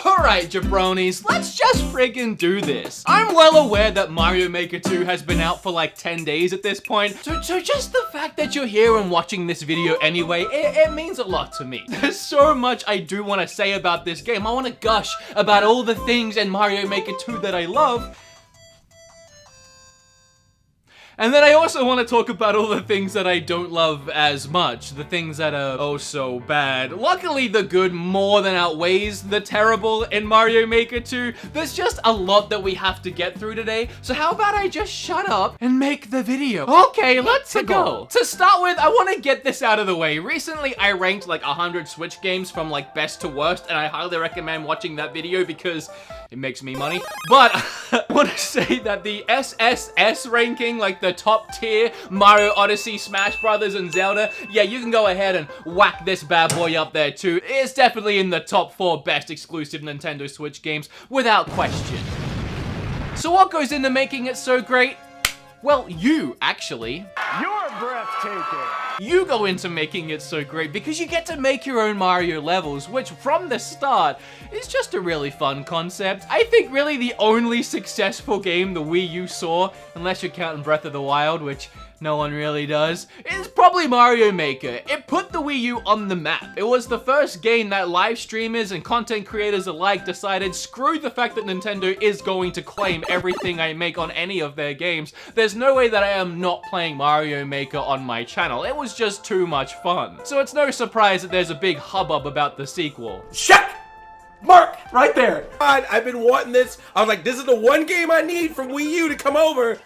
Alright, jabronis, let's just friggin' do this. I'm well aware that Mario Maker 2 has been out for like 10 days at this point, so just the fact that you're here and watching this video anyway, it means a lot to me. There's so much I do want to say about this game. I want to gush about all the things in Mario Maker 2 that I love. And then I also want to talk about all the things that I don't love as much, the things that are oh so bad. Luckily, the good more than outweighs the terrible in Mario Maker 2. There's just a lot that we have to get through today, so how about I just shut up and make the video? Okay, let's go. To start with, I want to get this out of the way. Recently, I ranked like 100 Switch games from like best to worst, and I highly recommend watching that video because it makes me money. But I want to say that the SSS ranking, like the top tier Mario Odyssey, Smash Brothers, and Zelda, yeah, you can go ahead and whack this bad boy up there too. It's definitely in the top 4 best exclusive Nintendo Switch games, without question. So what goes into making it so great? Well, you, actually. You're breathtaking. You go into making it so great because you get to make your own Mario levels, which from the start is just a really fun concept. I think really the only successful game the Wii U saw, unless you're counting Breath of the Wild, which no one really does, is probably Mario Maker. It put the Wii U on the map. It was the first game that live streamers and content creators alike decided, screw the fact that Nintendo is going to claim everything I make on any of their games. There's no way that I am not playing Mario Maker on my channel. It was just too much fun. So it's no surprise that there's a big hubbub about the sequel. Check mark right there. I've been wanting this. I was like, this is the one game I need from Wii U to come over.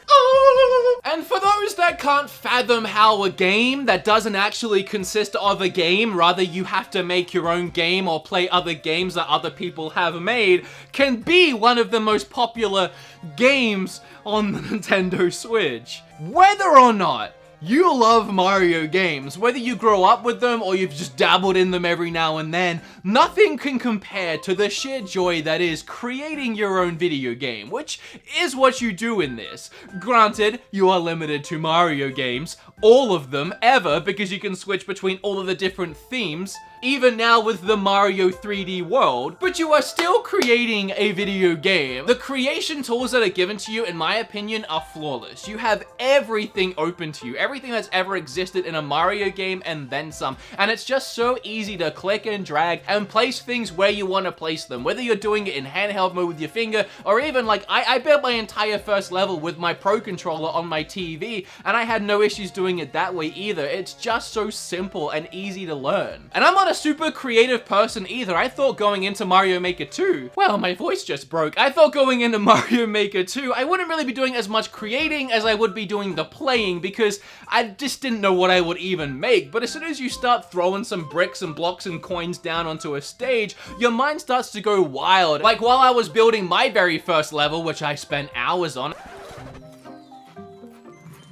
And for those that can't fathom how a game that doesn't actually consist of a game, rather you have to make your own game or play other games that other people have made, can be one of the most popular games on the Nintendo Switch. Whether or not you love Mario games, whether you grow up with them or you've just dabbled in them every now and then, nothing can compare to the sheer joy that is creating your own video game, which is what you do in this. Granted, you are limited to Mario games, all of them ever, because you can switch between all of the different themes, even now with the Mario 3D World, but you are still creating a video game. The creation tools that are given to you, in my opinion, are flawless. You have everything open to you, everything that's ever existed in a Mario game and then some, and it's just so easy to click and drag and place things where you want to place them, whether you're doing it in handheld mode with your finger, or even like, I built my entire first level with my Pro Controller on my TV, and I had no issues doing it that way either. It's just so simple and easy to learn. And I'm not a super creative person either. I thought going into Mario Maker 2, well, my voice just broke. I thought going into Mario Maker 2, I wouldn't really be doing as much creating as I would be doing the playing, because I just didn't know what I would even make. But as soon as you start throwing some bricks and blocks and coins down onto a stage, your mind starts to go wild. Like while I was building my very first level, which I spent hours on.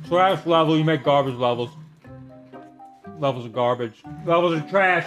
Trash level, you make garbage levels. Levels are garbage. Levels are trash.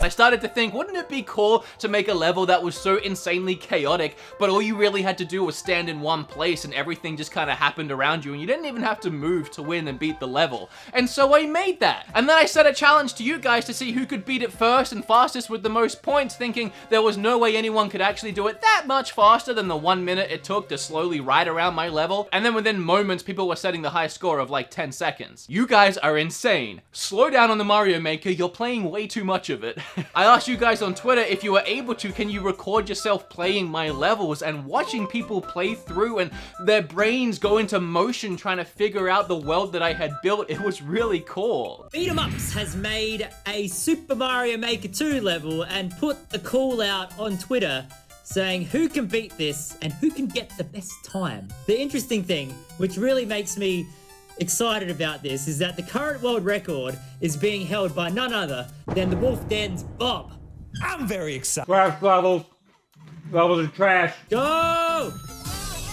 I started to think, wouldn't it be cool to make a level that was so insanely chaotic, but all you really had to do was stand in one place and everything just kind of happened around you and you didn't even have to move to win and beat the level. And so I made that. And then I set a challenge to you guys to see who could beat it first and fastest with the most points, thinking there was no way anyone could actually do it that much faster than the 1 minute it took to slowly ride around my level. And then within moments, people were setting the high score of like 10 seconds. You guys are insane. Slow down on the Mario Maker, you're playing way too much of it. I asked you guys on Twitter if you were able to, can you record yourself playing my levels, and watching people play through and their brains go into motion trying to figure out the world that I had built. It was really cool. Beat-em-Ups has made a Super Mario Maker 2 level and put the call out on Twitter saying who can beat this and who can get the best time. The interesting thing, which really makes me excited about this, is that the current world record is being held by none other than the Wolf Den's Bob. I'm very excited. Trash levels. Levels are trash. Go!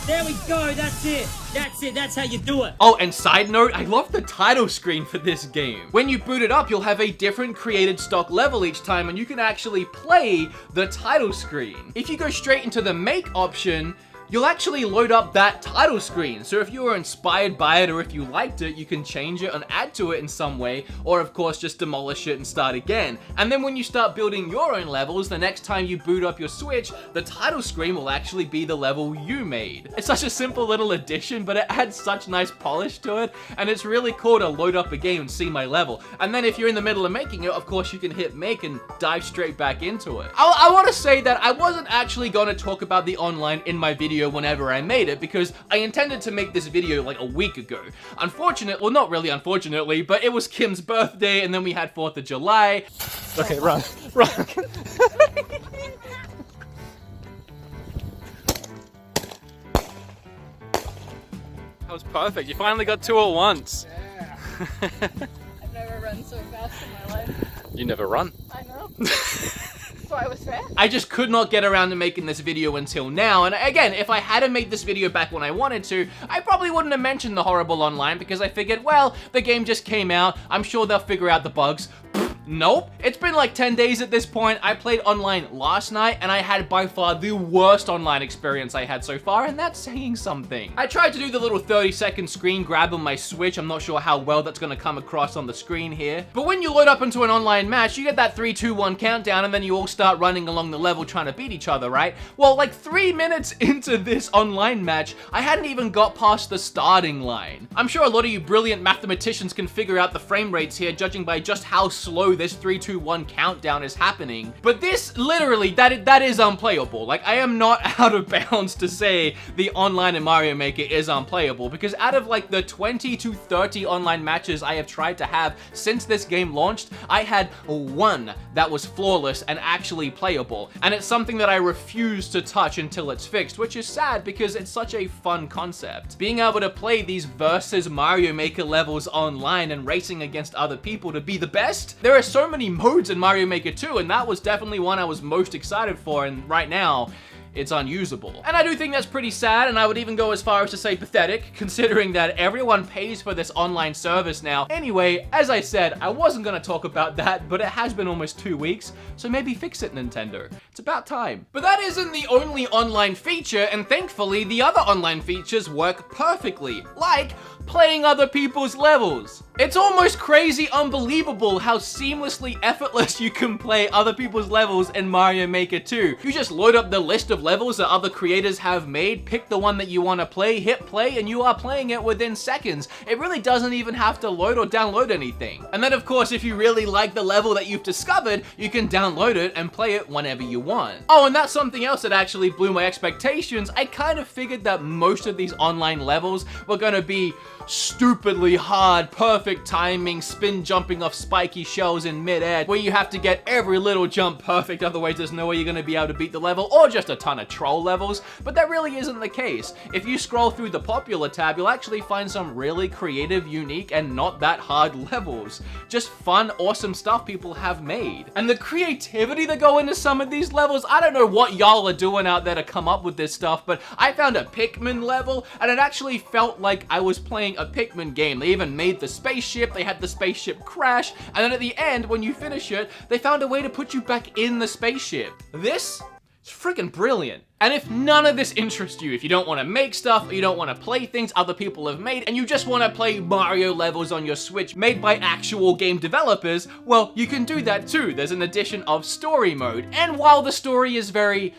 There we go, that's it. That's it, that's how you do it. Oh, and side note, I love the title screen for this game. When you boot it up, you'll have a different created stock level each time, and you can actually play the title screen. If you go straight into the make option, you'll actually load up that title screen. So if you were inspired by it or if you liked it, you can change it and add to it in some way, or of course just demolish it and start again. And then when you start building your own levels, the next time you boot up your Switch, the title screen will actually be the level you made. It's such a simple little addition, but it adds such nice polish to it, and it's really cool to load up a game and see my level. And then if you're in the middle of making it, of course you can hit make and dive straight back into it. I want to say that I wasn't actually going to talk about the online in my video whenever I made it, because I intended to make this video like a week ago. Unfortunately, well, not really unfortunately, but it was Kim's birthday, and then we had 4th of July. Okay, run. Run. That was perfect. You finally got 2 at once. Yeah. I've never run so fast in my life. You never run. I know. So I was fast. I just could not get around to making this video until now, and again, if I hadn't made this video back when I wanted to, I probably wouldn't have mentioned the horrible online, because I figured, well, the game just came out, I'm sure they'll figure out the bugs. Nope. It's been like 10 days at this point. I played online last night, and I had by far the worst online experience I had so far, and that's saying something. I tried to do the little 30-second screen grab on my Switch. I'm not sure how well that's going to come across on the screen here. But when you load up into an online match, you get that 3, 2, 1 countdown, and then you all start running along the level trying to beat each other, right? Well, like 3 minutes into this online match, I hadn't even got past the starting line. I'm sure a lot of you brilliant mathematicians can figure out the frame rates here, judging by just how slow this 3, 2, 1 countdown is happening. But this, literally, that is unplayable. Like, I am not out of bounds to say the online in Mario Maker is unplayable, because out of like the 20 to 30 online matches I have tried to have since this game launched, I had 1 that was flawless and actually playable. And it's something that I refuse to touch until it's fixed, which is sad because it's such a fun concept. Being able to play these versus Mario Maker levels online and racing against other people to be the best, there are so many modes in Mario Maker 2, and that was definitely one I was most excited for, and right now, it's unusable. And I do think that's pretty sad, and I would even go as far as to say pathetic, considering that everyone pays for this online service now. Anyway, as I said, I wasn't gonna talk about that, but it has been almost 2 weeks, so maybe fix it, Nintendo. It's about time. But that isn't the only online feature, and thankfully, the other online features work perfectly, like playing other people's levels. It's almost crazy unbelievable how seamlessly effortless you can play other people's levels in Mario Maker 2. You just load up the list of levels that other creators have made, pick the one that you want to play, hit play, and you are playing it within seconds. It really doesn't even have to load or download anything. And then of course, if you really like the level that you've discovered, you can download it and play it whenever you want. Oh, and that's something else that actually blew my expectations. I kind of figured that most of these online levels were going to be stupidly hard, perfect timing, spin jumping off spiky shells in midair, where you have to get every little jump perfect, otherwise there's no way you're going to be able to beat the level, or just a ton of troll levels, but that really isn't the case. If you scroll through the popular tab, you'll actually find some really creative, unique, and not that hard levels. Just fun, awesome stuff people have made. And the creativity that go into some of these levels, I don't know what y'all are doing out there to come up with this stuff, but I found a Pikmin level, and it actually felt like I was playing a Pikmin game. They even made the spaceship, they had the spaceship crash, and then at the end, when you finish it, they found a way to put you back in the spaceship. This is freaking brilliant. And if none of this interests you, if you don't want to make stuff, or you don't want to play things other people have made, and you just want to play Mario levels on your Switch made by actual game developers, well, you can do that too. There's an addition of story mode. And while the story is very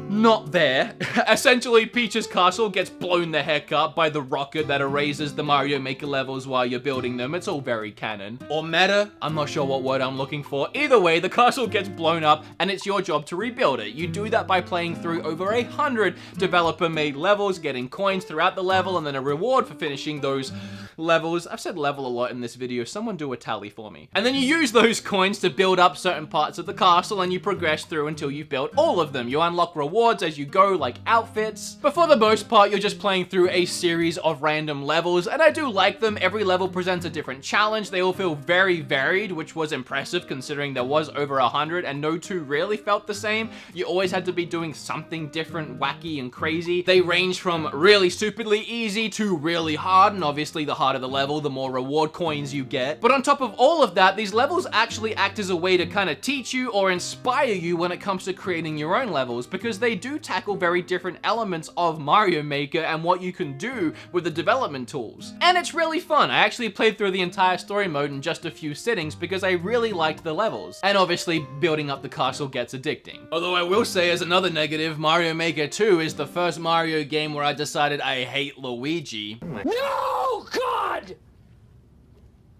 not there, essentially Peach's castle gets blown the heck up by the rocket that erases the Mario Maker levels while you're building them. It's all very canon. Or meta, I'm not sure what word I'm looking for. Either way, the castle gets blown up and it's your job to rebuild it. You do that by playing through over 100 developer-made levels, getting coins throughout the level, and then a reward for finishing those levels. I've said level a lot in this video, someone do a tally for me. And then you use those coins to build up certain parts of the castle, and you progress through until you've built all of them. You unlock rewards as you go, like outfits. But for the most part, you're just playing through a series of random levels, and I do like them. Every level presents a different challenge. They all feel very varied, which was impressive considering there was over 100, and no two really felt the same. You always had to be doing something different, wacky, and crazy. They range from really stupidly easy to really hard, and obviously the part of the level, the more reward coins you get. But on top of all of that, these levels actually act as a way to kind of teach you or inspire you when it comes to creating your own levels, because they do tackle very different elements of Mario Maker and what you can do with the development tools. And it's really fun. I actually played through the entire story mode in just a few sittings because I really liked the levels. And obviously, building up the castle gets addicting. Although I will say, as another negative, Mario Maker 2 is the first Mario game where I decided I hate Luigi. No, God!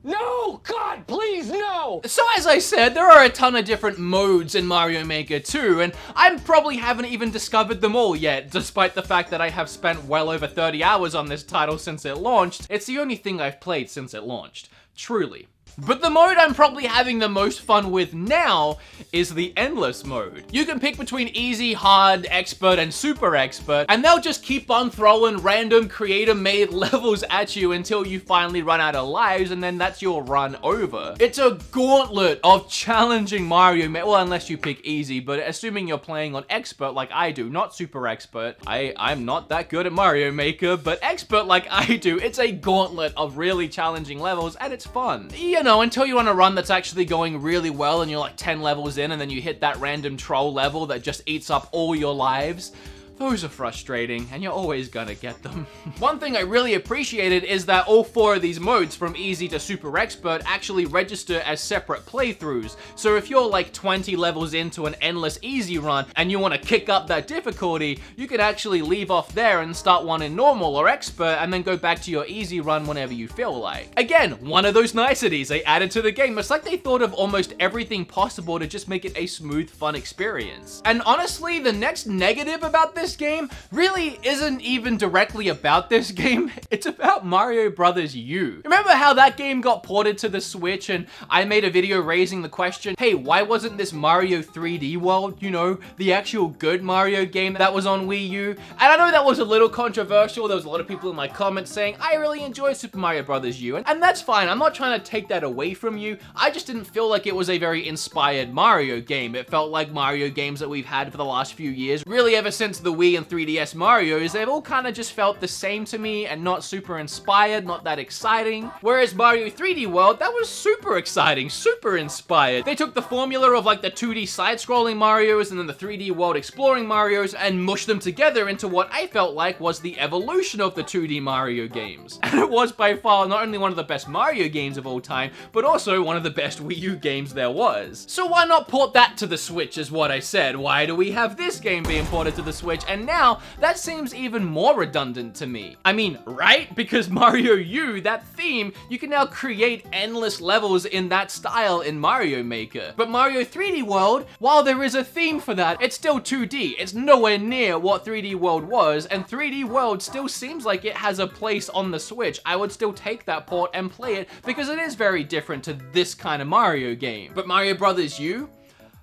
No, God, please, no! So as I said, there are a ton of different modes in Mario Maker 2, and I probably haven't even discovered them all yet, despite the fact that I have spent well over 30 hours on this title since it launched. It's the only thing I've played since it launched. Truly. But the mode I'm probably having the most fun with now is the endless mode. You can pick between easy, hard, expert, and super expert, and they'll just keep on throwing random creator-made levels at you until you finally run out of lives, and then that's your run over. It's a gauntlet of challenging Mario Maker, well, unless you pick easy, but assuming you're playing on expert like I do, not super expert. I'm not that good at Mario Maker, but expert like I do, it's a gauntlet of really challenging levels, and it's fun. You know, until you're on a run that's actually going really well and you're like 10 levels in and then you hit that random troll level that just eats up all your lives. Those are frustrating, and you're always gonna get them. One thing I really appreciated is that all 4 of these modes, from easy to super expert, actually register as separate playthroughs. So if you're like 20 levels into an endless easy run and you want to kick up that difficulty, you could actually leave off there and start one in normal or expert and then go back to your easy run whenever you feel like. Again, one of those niceties they added to the game. It's like they thought of almost everything possible to just make it a smooth, fun experience. And honestly, the next negative about this game really isn't even directly about this game. It's about Mario Brothers U. Remember how that game got ported to the Switch and I made a video raising the question, hey, why wasn't this Mario 3D World, you know, the actual good Mario game that was on Wii U? And I know that was a little controversial. There was a lot of people in my comments saying, I really enjoy Super Mario Brothers U. And that's fine. I'm not trying to take that away from you. I just didn't feel like it was a very inspired Mario game. It felt like Mario games that we've had for the last few years, really ever since the Wii and 3DS Marios, they've all kind of just felt the same to me and not super inspired, not that exciting. Whereas Mario 3D World, that was super exciting, super inspired. They took the formula of like the 2D side-scrolling Marios and then the 3D World exploring Marios and mushed them together into what I felt like was the evolution of the 2D Mario games. And it was by far not only one of the best Mario games of all time, but also one of the best Wii U games there was. So why not port that to the Switch is what I said. Why do we have this game being ported to the Switch? And now, that seems even more redundant to me. I mean, right? Because Mario U, that theme, you can now create endless levels in that style in Mario Maker. But Mario 3D World, while there is a theme for that, it's still 2D. It's nowhere near what 3D World was, and 3D World still seems like it has a place on the Switch. I would still take that port and play it because it is very different to this kind of Mario game. But Mario Brothers U?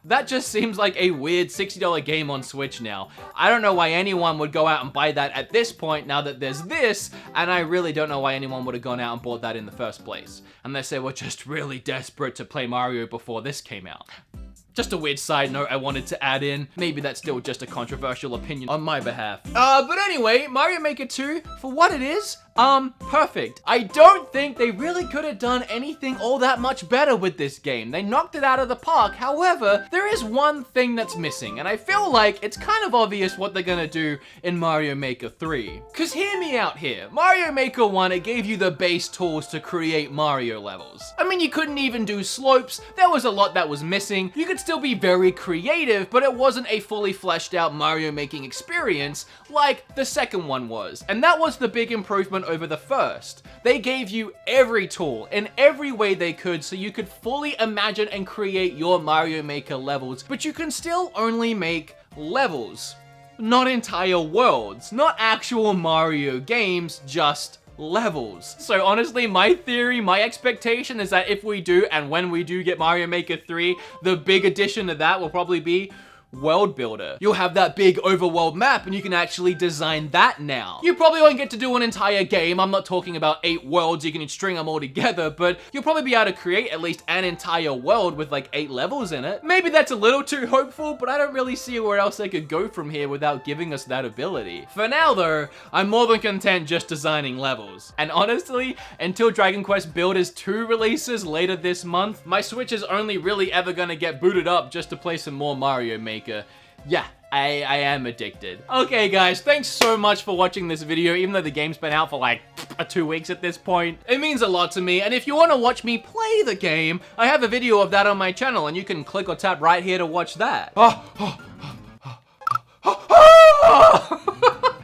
That just seems like a weird $60 game on Switch now. I don't know why anyone would go out and buy that at this point now that there's this, and I really don't know why anyone would have gone out and bought that in the first place. Unless they were just really desperate to play Mario before this came out. Just a weird side note I wanted to add in. Maybe that's still just a controversial opinion on my behalf. But anyway, Mario Maker 2, for what it is, perfect. I don't think they really could have done anything all that much better with this game. They knocked it out of the park. However, there is one thing that's missing, and I feel like it's kind of obvious what they're gonna do in Mario Maker 3. Cause hear me out here. Mario Maker 1, it gave you the base tools to create Mario levels. I mean, you couldn't even do slopes. There was a lot that was missing. You could still be very creative, but it wasn't a fully fleshed out Mario making experience like the second one was. And that was the big improvement over the first. They gave you every tool in every way they could so you could fully imagine and create your Mario Maker levels, but you can still only make levels, not entire worlds, not actual Mario games, just levels. So honestly, my theory, my expectation is that if we do, and when we do get Mario Maker 3, the big addition to that will probably be world builder. You'll have that big overworld map and you can actually design that now. You probably won't get to do an entire game. I'm not talking about 8 worlds, you can string them all together, but you'll probably be able to create at least an entire world with like 8 levels in it. Maybe that's a little too hopeful, but I don't really see where else they could go from here without giving us that ability. For now though, I'm more than content just designing levels. And honestly, until Dragon Quest Builders 2 releases later this month, my Switch is only really ever gonna get booted up just to play some more Mario Maker. Yeah, I am addicted. Okay guys, thanks so much for watching this video, even though the game's been out for like 2 weeks at this point. It means a lot to me, and if you want to watch me play the game, I have a video of that on my channel, and you can click or tap right here to watch that.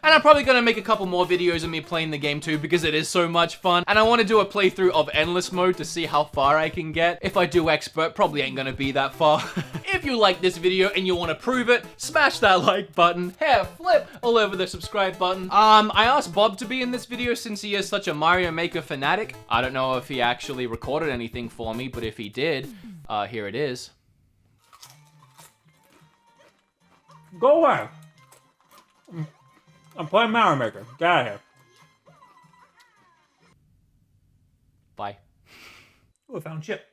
And I'm probably gonna make a couple more videos of me playing the game too because it is so much fun. And I want to do a playthrough of Endless Mode to see how far I can get. If I do Expert, probably ain't gonna be that far. If you like this video and you want to prove it, smash that like button. Hair flip all over the subscribe button. I asked Bob to be in this video since he is such a Mario Maker fanatic. I don't know if he actually recorded anything for me, but if he did, here it is. Go away. I'm playing Mario Maker. Get out of here. Bye. Oh, I found chip.